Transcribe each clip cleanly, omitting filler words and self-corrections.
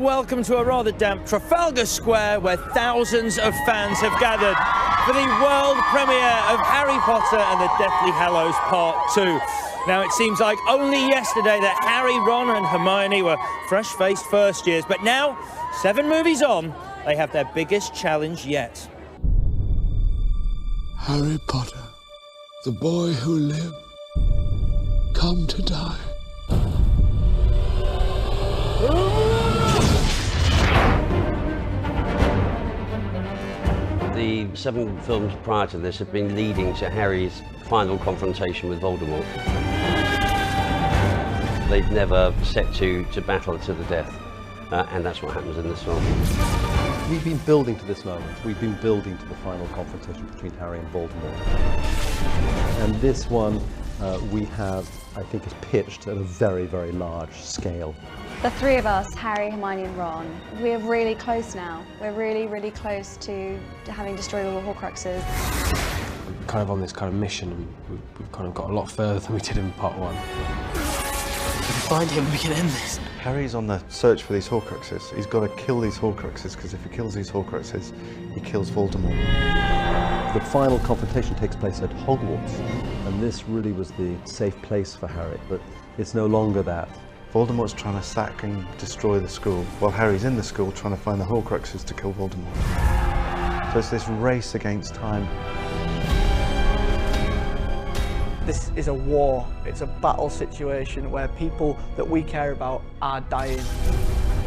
welcome to a rather damp Trafalgar Square, where thousands of fans have gathered for the world premiere of Harry Potter and the Deathly Hallows Part 2. Now, it seems like only yesterday that Harry, Ron and Hermione were fresh-faced first years, but now, 7 movies on, they have their biggest challenge yet. Harry Potter, the boy who lived, come to die. The 7 films prior to this have been leading to Harry's final confrontation with Voldemort. They've never set to battle to the death, and that's what happens in this film. We've been building to this moment. We've been building to the final confrontation between Harry and Voldemort. And this one we have, I think, is pitched at a very, very large scale. The 3 of us, Harry, Hermione and Ron, we're really close now. We're really, really close to having destroyed all the Horcruxes. We're kind of on this kind of mission, and we've kind of got a lot further than we did in part 1. If we find him, we can end this. Harry's on the search for these Horcruxes. He's got to kill these Horcruxes, because if he kills these Horcruxes, he kills Voldemort. The final confrontation takes place at Hogwarts, and this really was the safe place for Harry, but it's no longer that. Voldemort's trying to sack and destroy the school, while Harry's in the school trying to find the Horcruxes to kill Voldemort. So it's this race against time. This is a war. It's a battle situation where people that we care about are dying.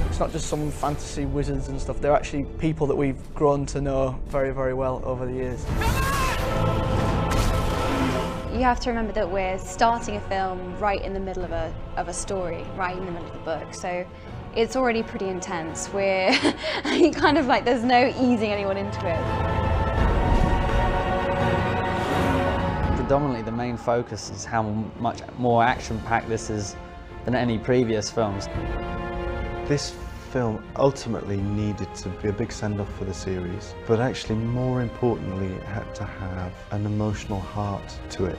It's not just some fantasy wizards and stuff. They're actually people that we've grown to know very, very well over the years. You have to remember that we're starting a film right in the middle of a story, right in the middle of the book. So it's already pretty intense. We're kind of like, there's no easing anyone into it. Predominantly the main focus is how much more action-packed this is than any previous films. This film ultimately needed to be a big send-off for the series, but actually more importantly it had to have an emotional heart to it.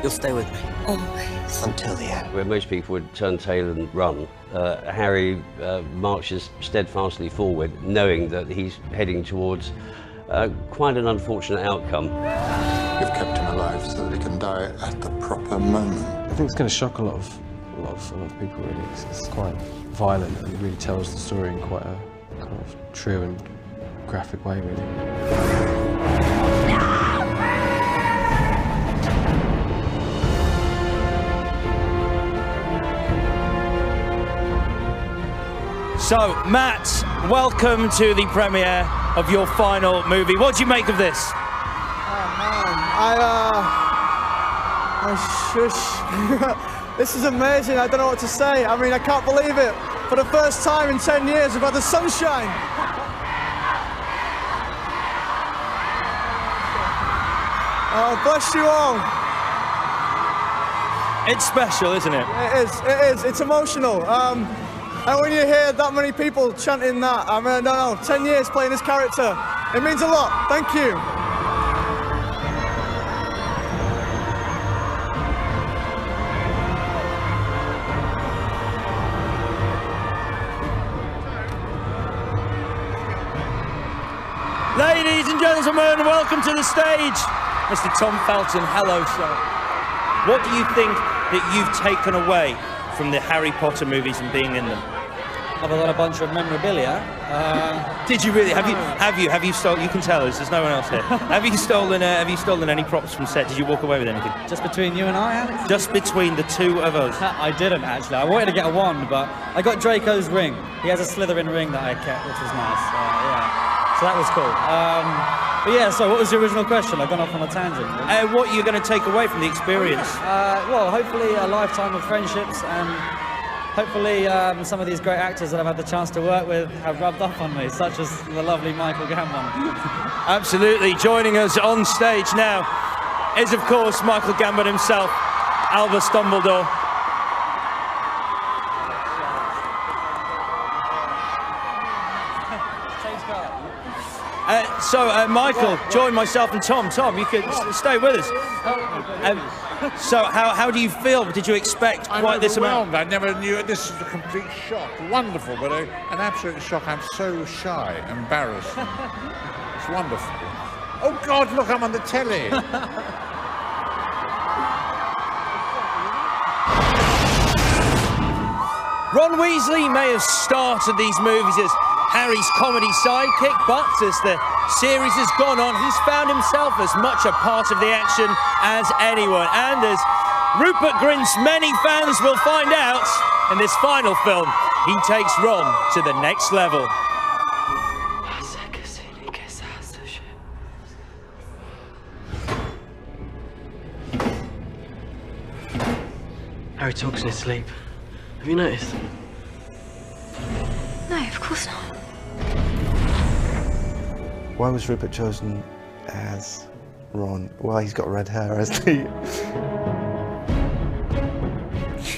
You'll stay with me. Always. Until the end. Where most people would turn tail and run, Harry marches steadfastly forward, knowing that he's heading towards quite an unfortunate outcome. You've kept him alive so that he can die at the proper moment. I think it's going to shock a lot of people, really. It's quite violent and it really tells the story in quite a kind of true and graphic way, really. So, Matt, welcome to the premiere of your final movie. What do you make of this? Oh man, shush. This is amazing. I don't know what to say. I mean, I can't believe it. For the first time in 10 years, we've had the sunshine. Oh, bless you all. It's special, isn't it? It is. It's emotional. And when you hear that many people chanting that, I mean, no, 10 years playing this character, it means a lot. Thank you. Ladies and gentlemen, welcome to the stage, Mr. Tom Felton. Hello, sir. What do you think that you've taken away from the Harry Potter movies and being in them? Other than a bunch of memorabilia. Did you really? Have you stolen? You can tell us. There's no one else here. Have you stolen any props from set? Did you walk away with anything? Just between you and I, Alex? Just between the 2 of us. I didn't, actually. I wanted to get a wand, but I got Draco's ring. He has a Slytherin ring that I kept, which was nice. Yeah. So that was cool. But yeah, so what was the original question? I've gone off on a tangent. What are you going to take away from the experience? Well, hopefully a lifetime of friendships, and hopefully some of these great actors that I've had the chance to work with have rubbed off on me, such as the lovely Michael Gambon. Absolutely. Joining us on stage now is, of course, Michael Gambon himself, Albus Dumbledore. So, Michael, join myself and Tom. Tom, you could stay with us. So, how do you feel? Did you expect quite this amount? I never knew. This is a complete shock. Wonderful, but an absolute shock. I'm so shy, embarrassed. It's wonderful. Oh, God, look, I'm on the telly. Ron Weasley may have started these movies as Harry's comedy sidekick, but as the series has gone on, he's found himself as much a part of the action as anyone. And as Rupert Grint's many fans will find out, in this final film, he takes Ron to the next level. Harry talks in his sleep. Have you noticed? No, of course not. Why was Rupert chosen as Ron? Well, he's got red hair, hasn't he?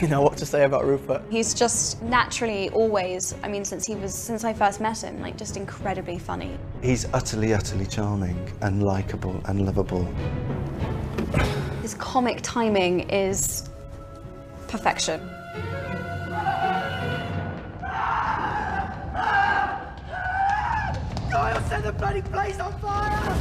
You know what to say about Rupert. He's just naturally always, I mean, since I first met him, like just incredibly funny. He's utterly, utterly charming and likeable and lovable. His comic timing is perfection. I'll set the bloody place on fire!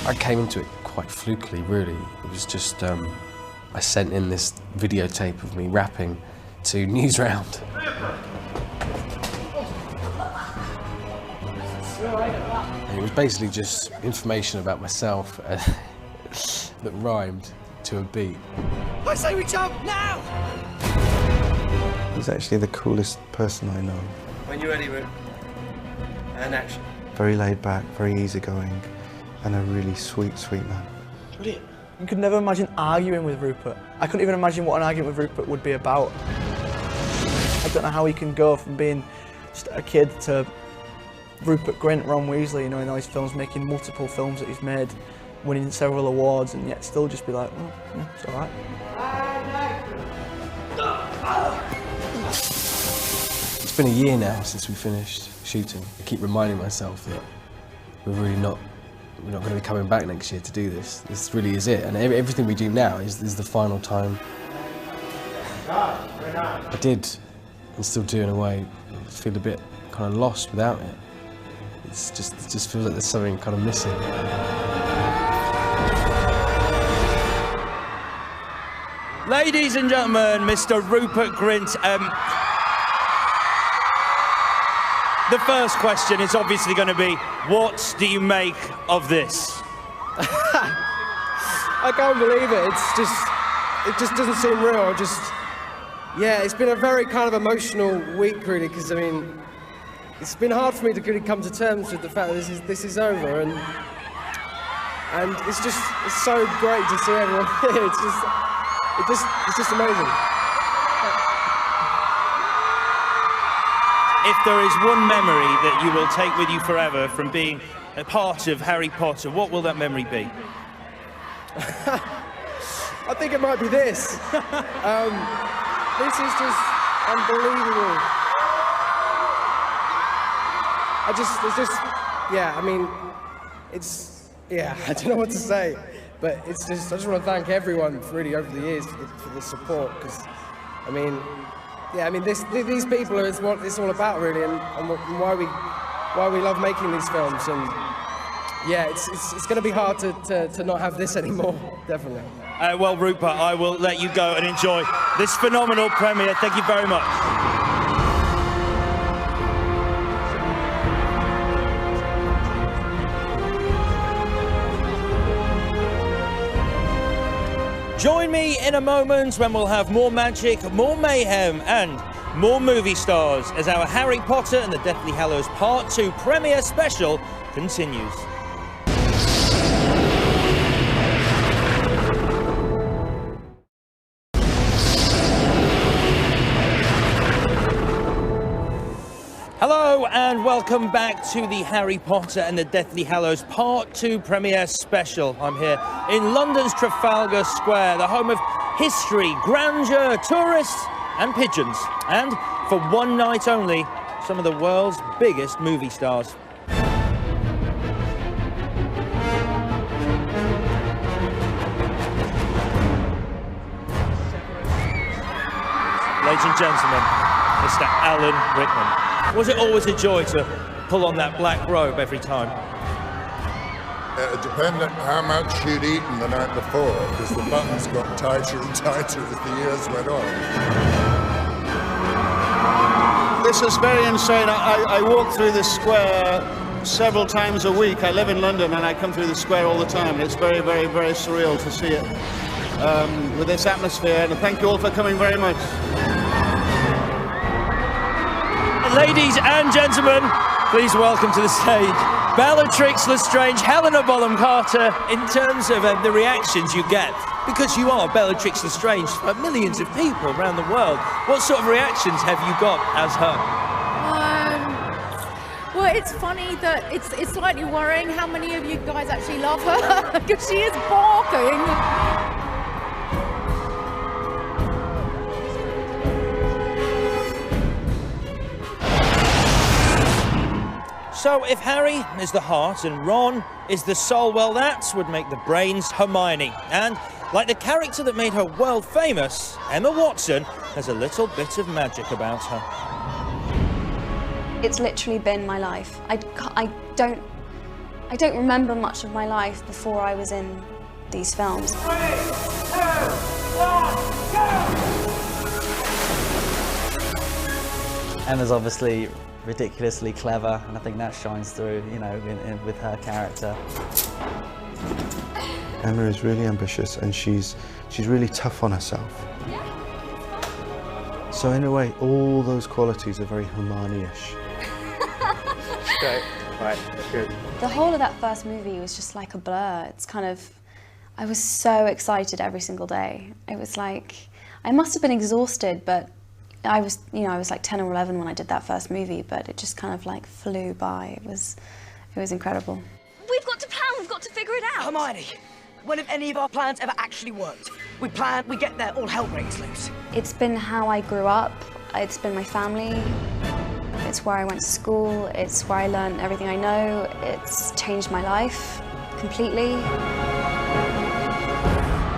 I came into it quite flukily, really. It was just, I sent in this videotape of me rapping to Newsround. And it was basically just information about myself that rhymed to a beat. I say we jump now! He's actually the coolest person I know. When you're ready, Rupert. And action. Very laid back, very easygoing, and a really sweet, sweet man. Brilliant. You could never imagine arguing with Rupert. I couldn't even imagine what an argument with Rupert would be about. I don't know how he can go from being just a kid to Rupert Grint, Ron Weasley, you know, in all his films, making multiple films that he's made, winning several awards, and yet still just be like, oh, yeah, it's all right. It's been a year now since we finished shooting. I keep reminding myself that we're not going to be coming back next year to do this. This really is it, and everything we do now is the final time. I did, and still do in a way, feel a bit kind of lost without it. It just feels like there's something kind of missing. Ladies and gentlemen, Mr. Rupert Grint. The first question is obviously going to be, what do you make of this? I can't believe it. It just doesn't seem real. Yeah, it's been a very kind of emotional week, really, because I mean, it's been hard for me to really come to terms with the fact that this is over, and it's so great to see everyone here. It's just amazing. If there is one memory that you will take with you forever from being a part of Harry Potter, what will that memory be? I think it might be this. This is just unbelievable. Yeah, I mean, I don't know what to say, but I just want to thank everyone really over the years for the support, because, I mean, yeah, I mean, these people are what it's all about, really, and why we love making these films. And yeah, it's going to be hard to not have this anymore, definitely. Well, Rupert, I will let you go and enjoy this phenomenal premiere. Thank you very much. Join me in a moment when we'll have more magic, more mayhem, and more movie stars as our Harry Potter and the Deathly Hallows Part 2 premiere special continues. Hello and welcome back to the Harry Potter and the Deathly Hallows Part 2 premiere special. I'm here in London's Trafalgar Square, the home of history, grandeur, tourists and pigeons. And for one night only, some of the world's biggest movie stars. ladies and gentlemen, Mr. Alan Rickman. Was it always a joy to pull on that black robe every time? It depended how much you'd eaten the night before, because the buttons got tighter and tighter as the years went on. This is very insane. I walk through this square several times a week. I live in London and I come through the square all the time. It's very, very, very surreal to see it with this atmosphere. And thank you all for coming very much. Ladies and gentlemen, please welcome to the stage Bellatrix Lestrange, Helena Bonham Carter. In terms of the reactions you get, because you are Bellatrix Lestrange for millions of people around the world, what sort of reactions have you got as her? Well, it's funny that it's slightly worrying how many of you guys actually love her, because she is barking. So if Harry is the heart and Ron is the soul, well, that would make the brains Hermione. And like the character that made her world famous, Emma Watson has a little bit of magic about her. It's literally been my life. I don't remember much of my life before I was in these films. 3, 2, 1, go! Emma's obviously ridiculously clever, and I think that shines through, you know, with her character. Emma is really ambitious and she's really tough on herself. So in a way, all those qualities are very Hermione-ish. Great. Right, that's good. The whole of that first movie was just like a blur. It's kind of, I was so excited every single day. It was like, I must have been exhausted, but I was like 10 or 11 when I did that first movie, but it just kind of like flew by. It was incredible. We've got to plan, we've got to figure it out. Hermione, when have any of our plans ever actually worked? We plan, we get there, all hell breaks loose. It's been how I grew up. It's been my family. It's where I went to school. It's where I learned everything I know. It's changed my life completely.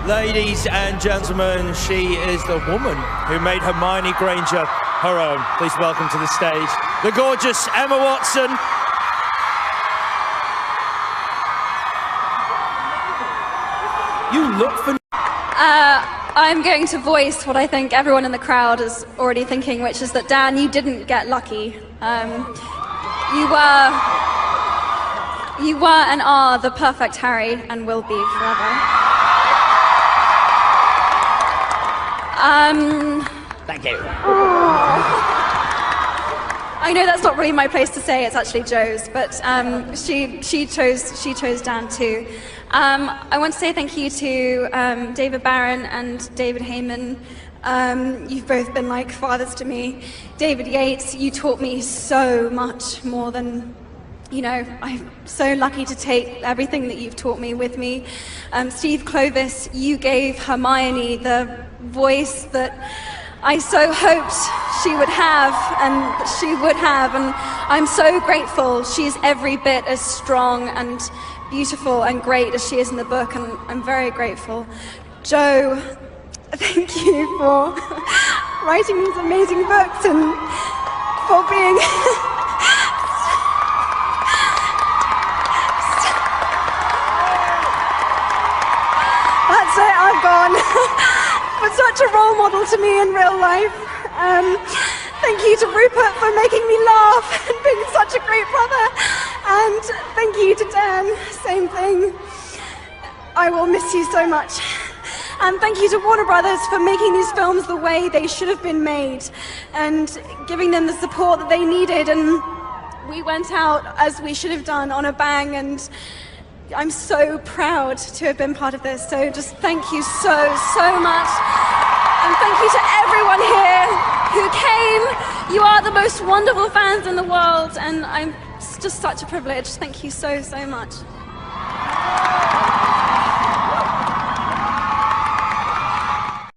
Ladies and gentlemen, she is the woman who made Hermione Granger her own. Please welcome to the stage the gorgeous Emma Watson. You look for... I'm going to voice what I think everyone in the crowd is already thinking, which is that, Dan, you didn't get lucky. You were and are the perfect Harry and will be forever. Thank you. I know that's not really my place to say, it's actually Joe's, but she chose Dan too. I want to say thank you to David Barron and David Heyman. You've both been like fathers to me. David Yates, you taught me so much more than, you know, I'm so lucky to take everything that you've taught me with me. Steve Clovis, you gave Hermione the voice that I so hoped she would have, and she would have, and I'm so grateful. She's every bit as strong and beautiful and great as she is in the book, and I'm very grateful. Joe, thank you for writing these amazing books and for being That's it, I've gone. But such a role model to me in real life. Thank you to Rupert for making me laugh and being such a great brother. And thank you to Dan, same thing. I will miss you so much. And thank you to Warner Brothers for making these films the way they should have been made and giving them the support that they needed. And we went out, as we should have done, on a bang, and I'm so proud to have been part of this. So just thank you so much. And thank you to everyone here who came. You are the most wonderful fans in the world, and it's just such a privilege. Thank you so much.